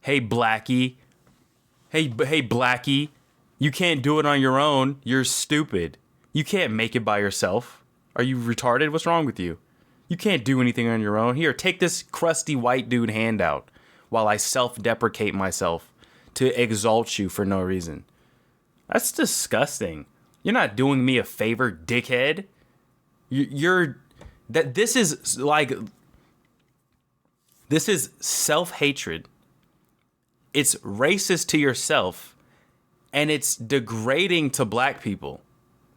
Hey, Blackie. Hey, Blackie. You can't do it on your own. You're stupid. You can't make it by yourself. Are you retarded? What's wrong with you? You can't do anything on your own. Here, take this crusty white dude handout while I self-deprecate myself to exalt you for no reason. That's disgusting. You're not doing me a favor, dickhead. This is self-hatred. It's racist to yourself, and it's degrading to black people.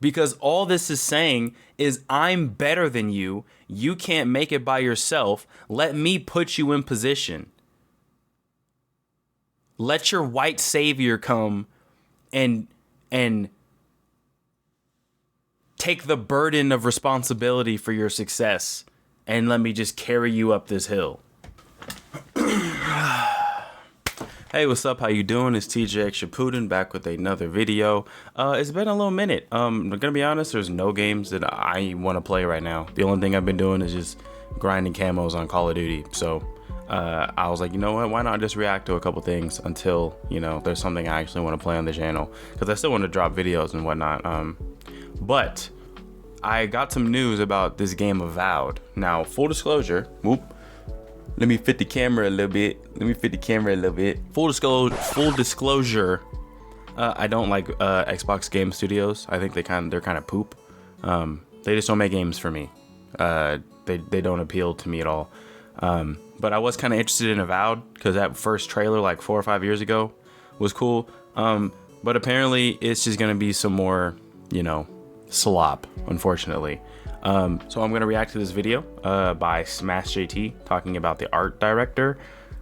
Because all this is saying is, I'm better than you. You can't make it by yourself. Let me put you in position. Let your white savior come and take the burden of responsibility for your success, and let me just carry you up this hill. Hey, what's up? How you doing? It's TJ Putin back with another video. It's been a little minute. I'm gonna be honest, there's no games that I want to play right now. The only thing I've been doing is just grinding camos on Call of Duty. So I was like, you know what? Why not just react to a couple things until, you know, there's something I actually want to play on the channel, because I still want to drop videos and whatnot. But I got some news about this game Avowed. Now, full disclosure, let me fit the camera a little bit. Full disclosure. I don't like Xbox Game Studios. I think they're kind of poop. They just don't make games for me. They don't appeal to me at all. But I was kind of interested in Avowed because that first trailer like 4 or 5 years ago was cool. But apparently it's just gonna be some more, you know, slop, unfortunately. So I'm gonna react to this video by Smash JT talking about the art director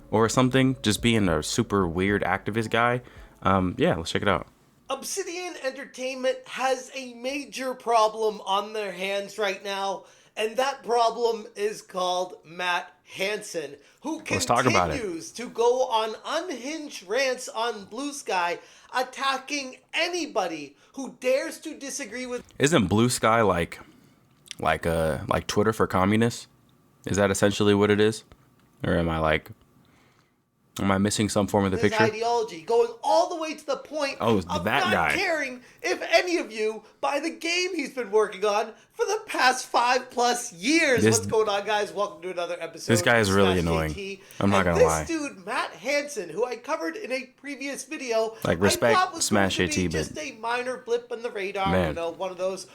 or something, just being a super weird activist guy. Yeah, let's check it out. Obsidian Entertainment has a major problem on their hands right now, and that problem is called Matt Hansen, who continues to go on unhinged rants on Blue Sky, attacking anybody who dares to disagree with. Isn't Blue Sky like Twitter for communists? Is that essentially what it is? Or am I missing some form of the picture? Ideology, going all the way to the point of that not guy caring if any of you buy the game he's been working on for the past 5+ years. What's going on, guys? Welcome to another episode. This guy is really annoying. JT. I'm not gonna lie. This dude, Matt Hansen, who I covered in a previous video, like, respect I thought was Smash going to be JT, just a minor blip on the radar. Man. You know, one of those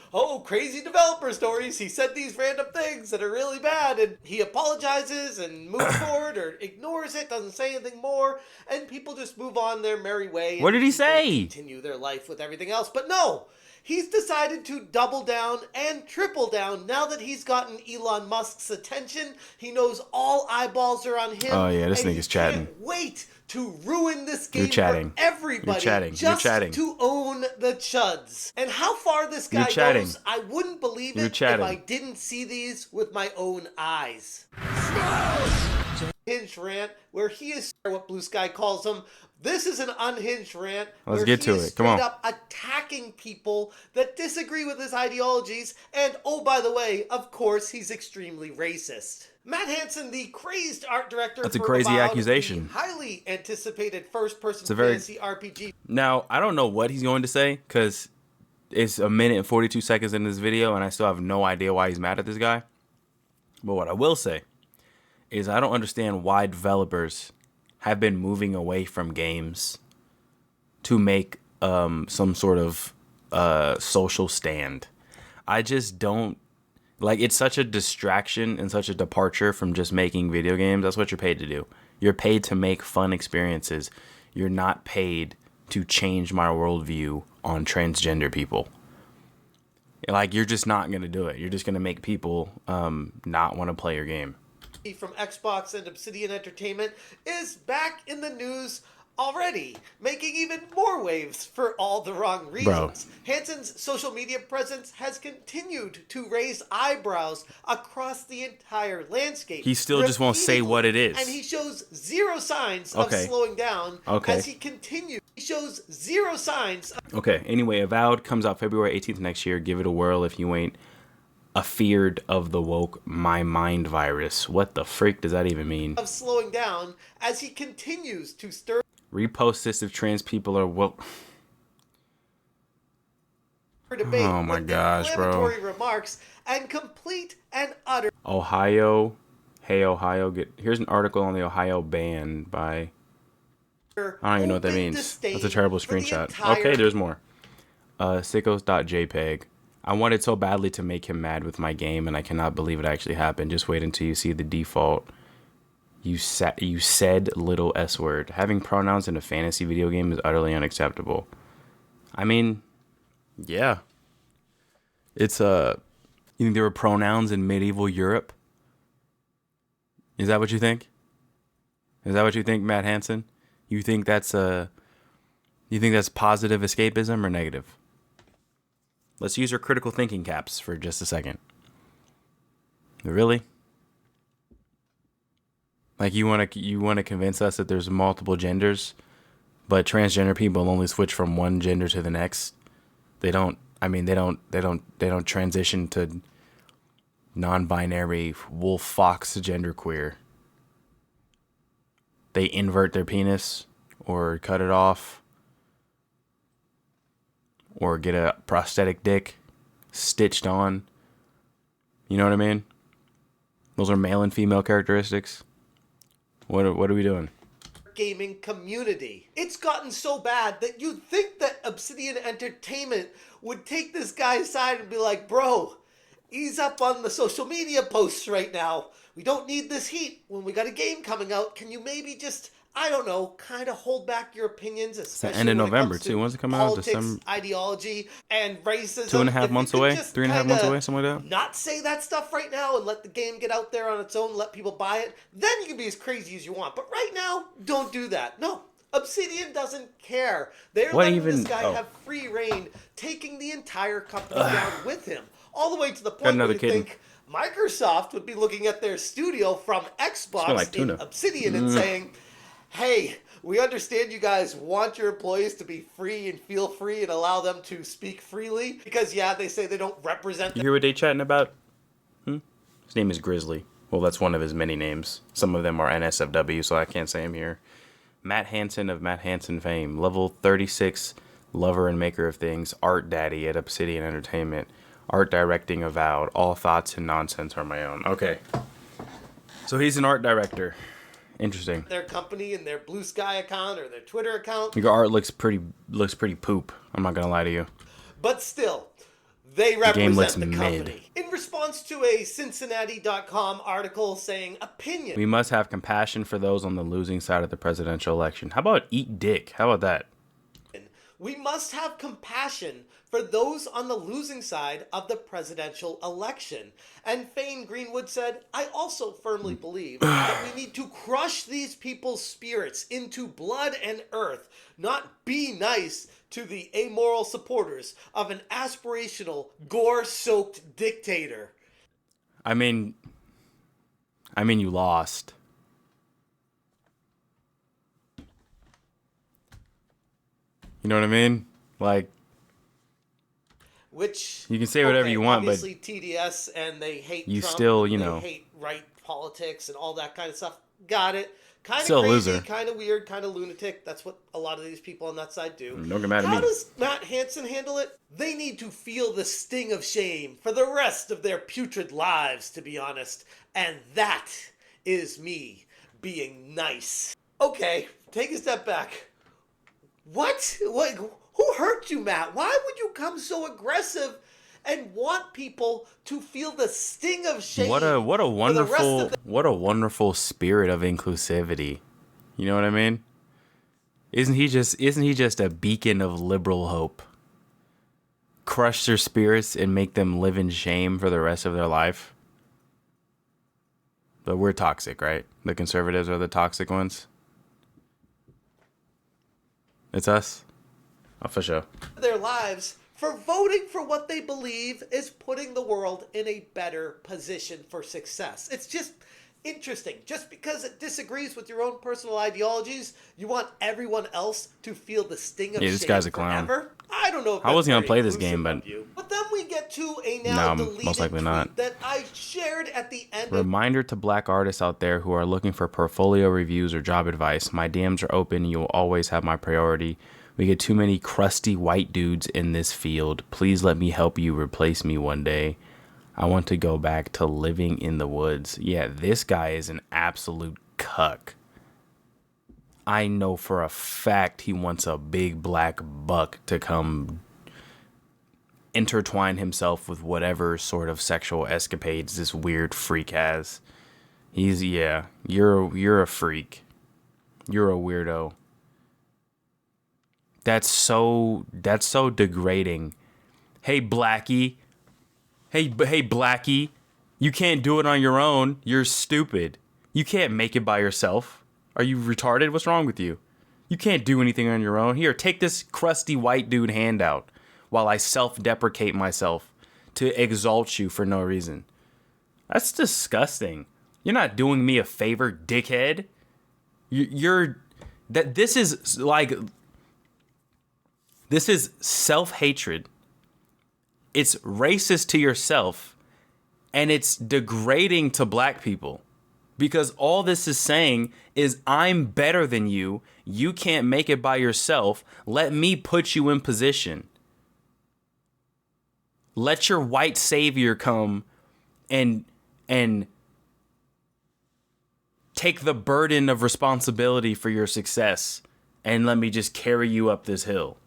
crazy developer stories. He said these random things that are really bad, and he apologizes and moves forward or ignores it, doesn't say anything more, and people just move on their merry way. What did he say? Continue their life with everything else. But no, he's decided to double down and triple down now that he's gotten Elon Musk's attention. He knows all eyeballs are on him. Oh yeah, this nigga's chatting. Can't wait to ruin this game for everybody. You're chatting. To own the chuds. And how far this guy goes, I wouldn't believe it if I didn't see these with my own eyes. Unhinged rant where he is what Blue Sky calls him. This is an unhinged rant. Let's get to it. Come on. Up attacking people that disagree with his ideologies, and oh, by the way, of course, he's extremely racist. Matt Hansen, the crazed art director. That's a crazy accusation. Highly anticipated first-person fantasy RPG. Now, I don't know what he's going to say because it's 1 minute and 42 seconds in this video, and I still have no idea why he's mad at this guy. But what I will say is I don't understand why developers have been moving away from games to make some sort of social stand. I just don't like. It's such a distraction and such a departure from just making video games. That's what you're paid to do. You're paid to make fun experiences. You're not paid to change my worldview on transgender people. Like, you're just not gonna do it. You're just gonna make people not want to play your game. From Xbox and Obsidian Entertainment is back in the news already, making even more waves for all the wrong reasons. Hansen's social media presence has continued to raise eyebrows across the entire landscape. He still just won't say what it is. And he shows zero signs of slowing down as he continues. He shows zero signs. Okay, anyway, Avowed comes out February 18th next year. Give it a whirl if you ain't Afeared of the woke my mind virus. What the freak does that even mean? Of slowing down as he continues to stir. Repost this if trans people are woke. Debate oh my gosh, bro. Remarks and complete and utter. Ohio. Hey, Ohio. Here's an article on the Ohio ban by... I don't even know what that means. That's a terrible screenshot. Okay, there's more. Sickos.jpg. I wanted so badly to make him mad with my game, and I cannot believe it actually happened. Just wait until you see the default. You said little S word. Having pronouns in a fantasy video game is utterly unacceptable. I mean, yeah. It's you think there were pronouns in medieval Europe? Is that what you think? Is that what you think, Matt Hansen? You think that's positive escapism or negative? Let's use our critical thinking caps for just a second. Really? Like you want to convince us that there's multiple genders, but transgender people only switch from one gender to the next? They don't transition to non-binary wolf fox genderqueer. They invert their penis or cut it off or get a prosthetic dick stitched on. You know what I mean? Those are male and female characteristics. What are we doing? Gaming community. It's gotten so bad that you'd think that Obsidian Entertainment would take this guy's side and be like, bro, ease up on the social media posts right now. We don't need this heat when we got a game coming out. Can you maybe just, I don't know, kind of hold back your opinions, especially it's the end of November, too. When's it coming out? December. Ideology and racism. 2.5 months away? 3.5 months away? Something like that? Not say that stuff right now and let the game get out there on its own, let people buy it. Then you can be as crazy as you want. But right now, don't do that. No. Obsidian doesn't care. They're letting this guy have free reign, taking the entire company down with him. All the way to the point where you think Microsoft would be looking at their studio from Xbox in Obsidian and saying, hey, we understand you guys want your employees to be free and feel free and allow them to speak freely. Because, yeah, they say they don't represent them. You hear what they chatting about? His name is Grizzly. Well, that's one of his many names. Some of them are NSFW, so I can't say him here. Matt Hansen of Matt Hansen fame. Level 36, lover and maker of things. Art daddy at Obsidian Entertainment. Art directing Avowed. All thoughts and nonsense are my own. Okay. So he's an art director. Interesting. Their company and their Blue Sky account or their Twitter account. Your art looks pretty poop. I'm not gonna lie to you. But still, they represent the company. In response to a Cincinnati.com article saying opinion. We must have compassion for those on the losing side of the presidential election. How about eat dick? How about that? We must have compassion for those on the losing side of the presidential election. And Fane Greenwood said, I also firmly believe that we need to crush these people's spirits into blood and earth, not be nice to the amoral supporters of an aspirational, gore-soaked dictator. I mean, you lost. You know what I mean? Like, which you can say whatever you want, but obviously TDS and they hate you Trump, still, they hate right politics and all that kind of stuff. Got it. Kind of still crazy, kind of weird, kind of lunatic. That's what a lot of these people on that side do. Don't get mad at me. How does Matt Hansen handle it? They need to feel the sting of shame for the rest of their putrid lives, to be honest. And that is me being nice. Okay, take a step back. What? Who hurt you, Matt? Why would you come so aggressive and want people to feel the sting of shame? What a wonderful spirit of inclusivity. You know what I mean? Isn't he just a beacon of liberal hope? Crush their spirits and make them live in shame for the rest of their life. But we're toxic, right? The conservatives are the toxic ones. It's us. Oh, for sure. Their lives for voting for what they believe is putting the world in a better position for success. It's just interesting. Just because it disagrees with your own personal ideologies, you want everyone else to feel the sting of shame this guy's a clown. forever? I don't know if I that's wasn't gonna very play this inclusive game, of but you. But then we get to a now deleted most likely tweet not. that I shared at the end of... Reminder to black artists out there who are looking for portfolio reviews or job advice. My DMs are open. You will always have my priority. We get too many crusty white dudes in this field. Please let me help you replace me one day. I want to go back to living in the woods. Yeah, this guy is an absolute cuck. I know for a fact he wants a big black buck to come intertwine himself with whatever sort of sexual escapades this weird freak has. You're a freak. You're a weirdo. That's so degrading. Hey Blackie. Hey Blackie. You can't do it on your own. You're stupid. You can't make it by yourself. Are you retarded? What's wrong with you? You can't do anything on your own. Here, take this crusty white dude handout while I self-deprecate myself to exalt you for no reason. That's disgusting. You're not doing me a favor, dickhead. This is self-hatred. It's racist to yourself, and it's degrading to black people. Because all this is saying is I'm better than you. You can't make it by yourself. Let me put you in position. Let your white savior come and take the burden of responsibility for your success, and let me just carry you up this hill.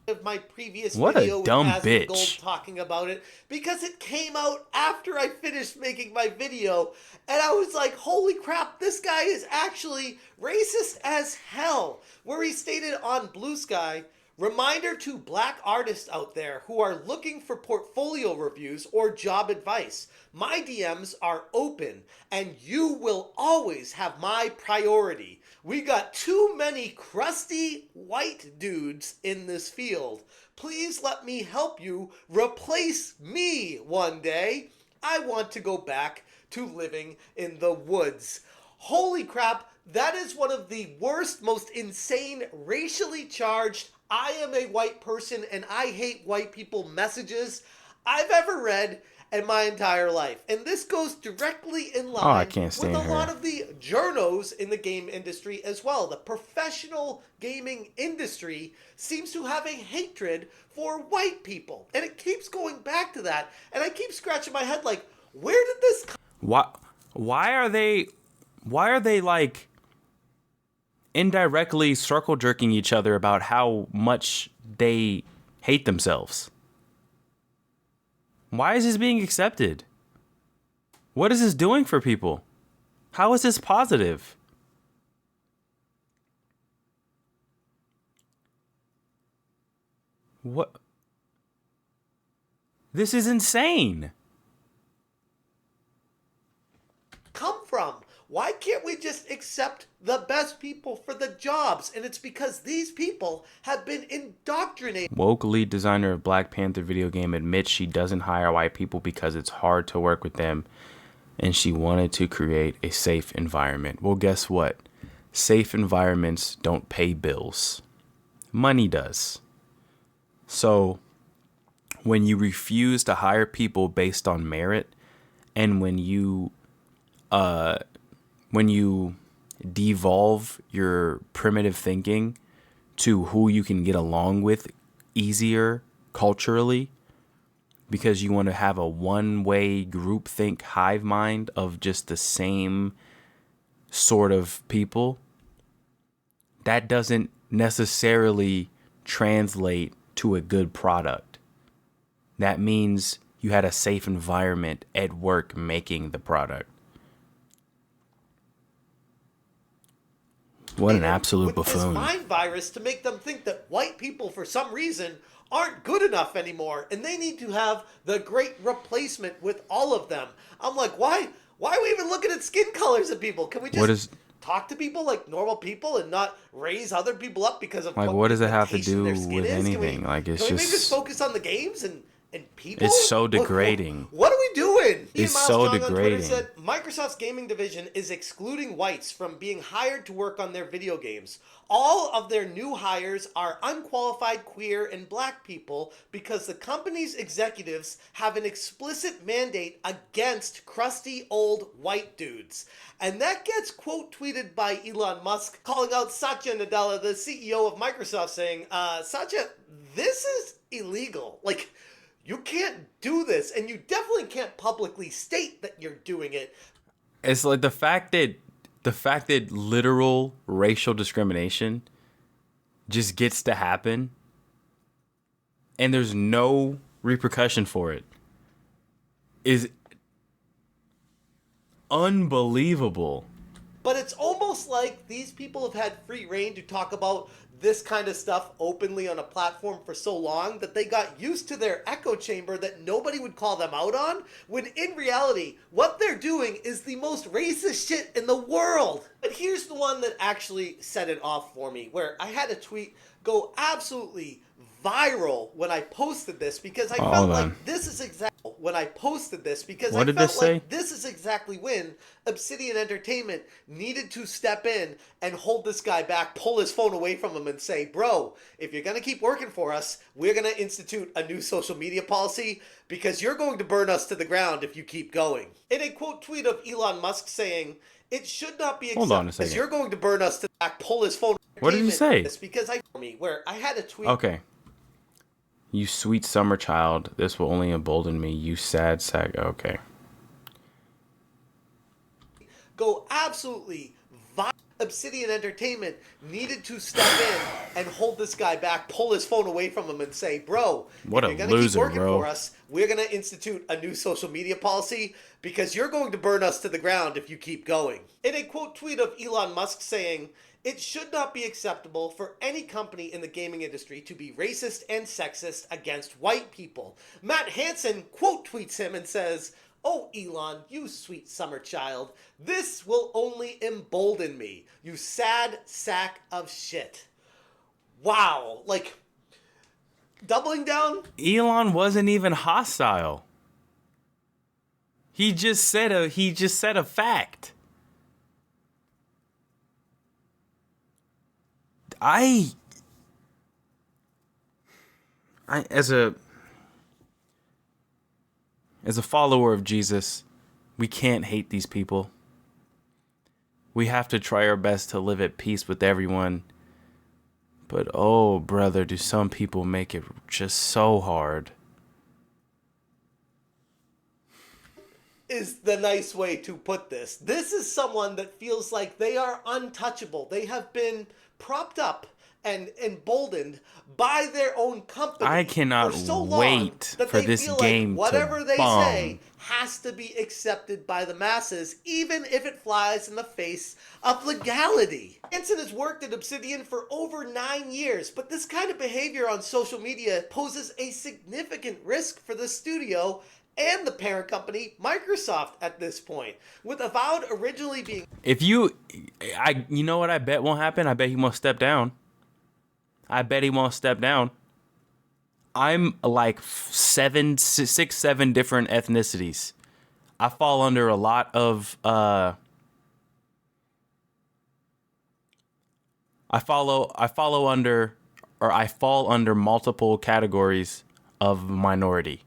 Of my previous what video a dumb with bitch. Gold talking about it, because it came out after I finished making my video, and I was like, holy crap, this guy is actually racist as hell. Where he stated on Blue Sky, reminder to black artists out there who are looking for portfolio reviews or job advice. My DMs are open, and you will always have my priority. We got too many crusty white dudes in this field. Please let me help you replace me one day. I want to go back to living in the woods. Holy crap, that is one of the worst, most insane, racially charged, I am a white person and I hate white people messages I've ever read in my entire life. And this goes directly in line with a lot of the journos in the game industry as well. The professional gaming industry seems to have a hatred for white people. And it keeps going back to that. And I keep scratching my head like, where did this come? Why are they like indirectly circle jerking each other about how much they hate themselves? Why is this being accepted? What is this doing for people? How is this positive? What? This is insane. Come from? Why can't we just accept the best people for the jobs? And it's because these people have been indoctrinated. Woke lead designer of Black Panther video game admits she doesn't hire white people because it's hard to work with them, and she wanted to create a safe environment. Well, guess what? Safe environments don't pay bills. Money does. So when you refuse to hire people based on merit, and when you devolve your primitive thinking to who you can get along with easier culturally, because you want to have a one-way groupthink hive mind of just the same sort of people, that doesn't necessarily translate to a good product. That means you had a safe environment at work making the product. What an absolute buffoon. With this mind virus to make them think that white people, for some reason, aren't good enough anymore, and they need to have the great replacement with all of them. I'm like, why are we even looking at skin colors of people? Can we just talk to people like normal people and not raise other people up because of what does it have to do with anything? Can we maybe just focus on the games and people? It's so degrading. What are we doing? doing? It's so degrading. On Twitter said Microsoft's gaming division is excluding whites from being hired to work on their video games. All of their new hires are unqualified queer and black people because the company's executives have an explicit mandate against crusty old white dudes. And that gets quote tweeted by Elon Musk, calling out Satya Nadella, the CEO of Microsoft, saying, Satya, this is illegal. Like, you can't do this, and you definitely can't publicly state that you're doing it. It's like the fact that literal racial discrimination just gets to happen and there's no repercussion for it is unbelievable. But it's almost like these people have had free reign to talk about this kind of stuff openly on a platform for so long that they got used to their echo chamber that nobody would call them out on, when in reality, what they're doing is the most racist shit in the world. But here's the one that actually set it off for me, where I had a tweet go absolutely viral when I posted this because I felt like this is exactly when Obsidian Entertainment needed to step in and hold this guy back, pull his phone away from him and say, bro, if you're going to keep working for us, we're going to institute a new social media policy because you're going to burn us to the ground if you keep going. In a quote tweet of Elon Musk saying, it should not be accepted. Hold on a second. Because you're going to burn us to the back, pull his phone. What did you say? Because I had a tweet. Okay. You sweet summer child, this will only embolden me. You sad sack. Okay. Go absolutely viral. Obsidian Entertainment needed to step in and hold this guy back, pull his phone away from him and say, bro, what if you're going to keep working for us, we're going to institute a new social media policy because you're going to burn us to the ground if you keep going. In a quote tweet of Elon Musk saying, it should not be acceptable for any company in the gaming industry to be racist and sexist against white people. Matt Hansen quote tweets him and says, oh, Elon, you sweet summer child, this will only embolden me, you sad sack of shit. Wow, like, doubling down? Elon wasn't even hostile. He just said a fact. I as a follower of Jesus, we can't hate these people. We have to try our best to live at peace with everyone. But oh, brother, do some people make it just so hard. Is the nice way to put this. This is someone that feels like they are untouchable. They have been propped up and emboldened by their own company. I cannot for so wait long for this game like whatever to they bomb. say has to be accepted by the masses, even if it flies in the face of legality. Hansen has worked at Obsidian for over 9 years, but this kind of behavior on social media poses a significant risk for the studio and the parent company, Microsoft, at this point. With Avowed originally being... You know what I bet won't happen? I bet he won't step down. I'm like 7 different ethnicities. I fall under a lot of... I fall under multiple categories of minority.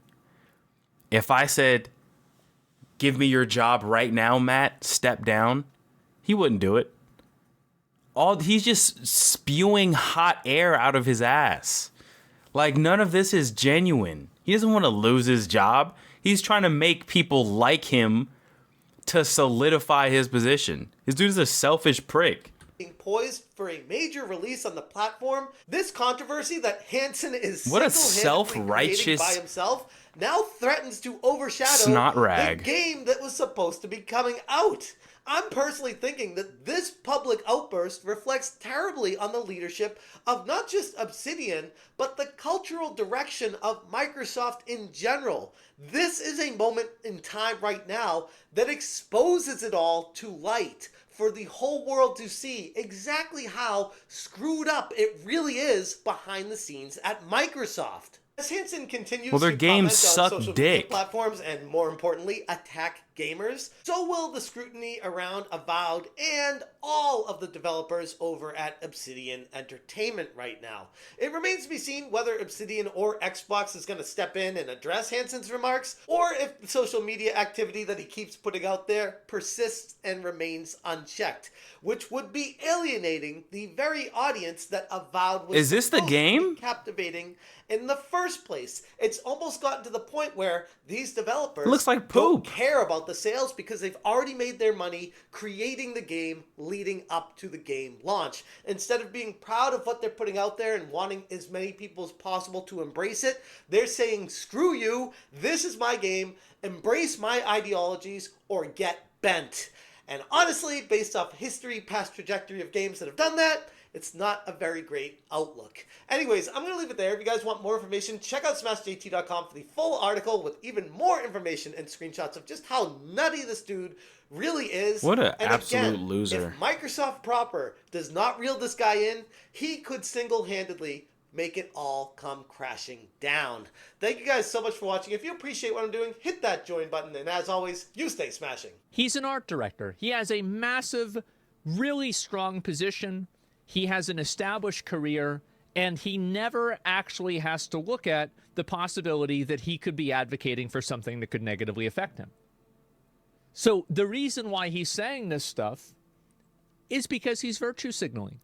If I said, give me your job right now, Matt, step down, he wouldn't do it. He's just spewing hot air out of his ass. Like, none of this is genuine. He doesn't want to lose his job. He's trying to make people like him to solidify his position. This dude is a selfish prick. Being poised for a major release on the platform, this controversy that Hansen is what a self-righteous creating by himself now threatens to overshadow the game that was supposed to be coming out. I'm personally thinking that this public outburst reflects terribly on the leadership of not just Obsidian, but the cultural direction of Microsoft in general. This is a moment in time right now that exposes it all to light for the whole world to see exactly how screwed up it really is behind the scenes at Microsoft. As Hansen continues well, their to games comment on suck social dick. media platforms and, more importantly, attack gamers, so will the scrutiny around Avowed and all of the developers over at Obsidian Entertainment right now. It remains to be seen whether Obsidian or Xbox is going to step in and address Hansen's remarks, or if the social media activity that he keeps putting out there persists and remains unchecked, which would be alienating the very audience that Avowed was Is this the game? Captivating in the first place. It's almost gotten to the point where these developers looks like don't poop. care about the sales because they've already made their money creating the game leading up to the game launch. Instead of being proud of what they're putting out there and wanting as many people as possible to embrace it, they're saying, screw you, this is my game, embrace my ideologies or get bent. And honestly, based off history, past trajectory of games that have done that, it's not a very great outlook. Anyways, I'm going to leave it there. If you guys want more information, check out smashjt.com for the full article with even more information and screenshots of just how nutty this dude really is. What an and absolute again, loser. If Microsoft proper does not reel this guy in, he could single-handedly make it all come crashing down. Thank you guys so much for watching. If you appreciate what I'm doing, hit that join button. And as always, you stay smashing. He's an art director. He has a massive, really strong position. He has an established career, and he never actually has to look at the possibility that he could be advocating for something that could negatively affect him. So the reason why he's saying this stuff is because he's virtue signaling.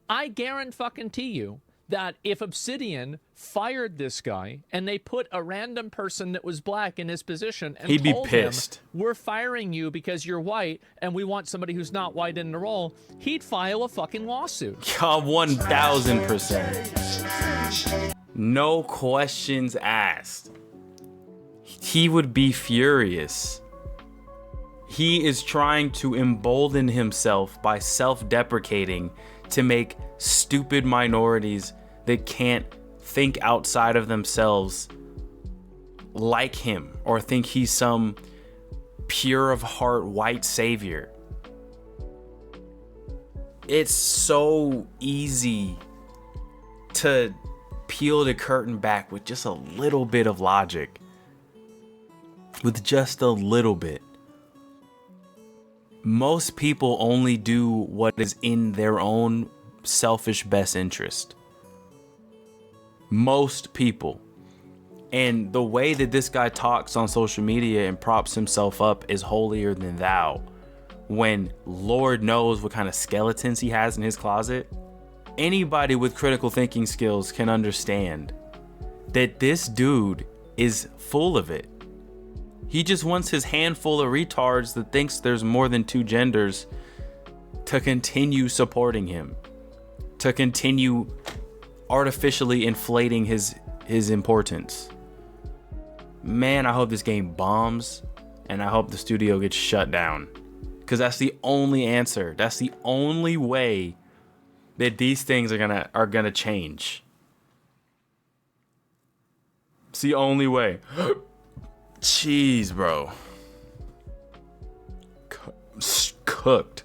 I guarantee you that if Obsidian fired this guy and they put a random person that was black in his position and he'd be told pissed. him, we're firing you because you're white and we want somebody who's not white in the role, he'd file a fucking lawsuit. 1000%. No questions asked. He would be furious. He is trying to embolden himself by self-deprecating to make stupid minorities that can't think outside of themselves like him or think he's some pure of heart white savior. It's so easy to peel the curtain back with just a little bit of logic. With just a little bit. Most people only do what is in their own selfish best interest. Most people. And the way that this guy talks on social media and props himself up is holier than thou, when Lord knows what kind of skeletons he has in his closet. Anybody with critical thinking skills can understand that this dude is full of it. He just wants his handful of retards that thinks there's more than two genders to continue supporting him, to continue artificially inflating his importance. Man, I hope this game bombs, and I hope the studio gets shut down, because that's the only answer. That's the only way that these things are gonna change. It's the only way. Jeez, bro. Cooked.